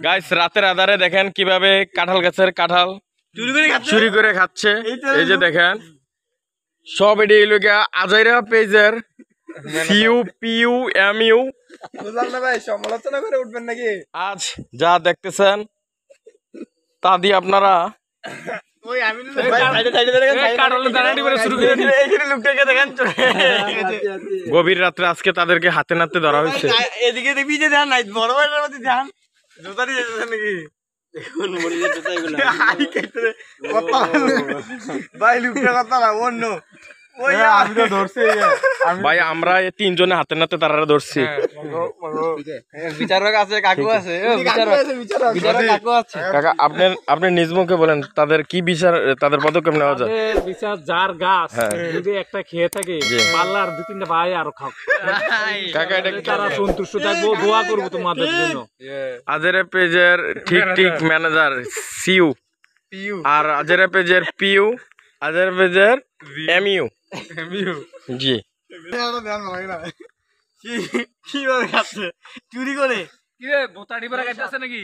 Guys রাতের আধারে দেখেন কিভাবে কাঁঠাল গাছের কাঁঠাল চুরি করে খাচ্ছে। এই যে দেখেন সব এটি আজাইরা পেজের CUPUMU। সমালোচনা করে উঠবেন নাকি? আজ যা দেখতেছেন তা দিয়ে আপনারা গভীর রাত্রে আজকে তাদেরকে হাতে নাতে ধরা হয়েছে। এদিকে দেখবি যে ধ্যান নাই, বড় ভাইটার মধ্যে ধ্যান জুতা দিয়ে নাকি ভাই লুকটা কথা না অন্য ভাই আমরা তিনজনে হাতে নাতে তারা ধরছি। বিচারক আছে, কাকু আছে, কাকু আছে। কাকা আপনি নিজ মুখে বলেন তাদের কি বিচার, তাদের পদক্ষেপ নেওয়া যায়? বিচার যার গাছ যদি একটা খেয়ে থাকে পাল্লার 2-3টা ভাই আরো খাও কাকা, এটা তারা সন্তুষ্ট থাকবো, দোয়া করবো তোমাদের জন্য। আজের পেজের ঠিক ম্যানেজার CU আর আজের পেজের PU, আজের পেজের MU। জি কিভাবে খাচ্ছে চুরি করে? কি রে বোতাড়ি বেড়া গাইতেছে নাকি?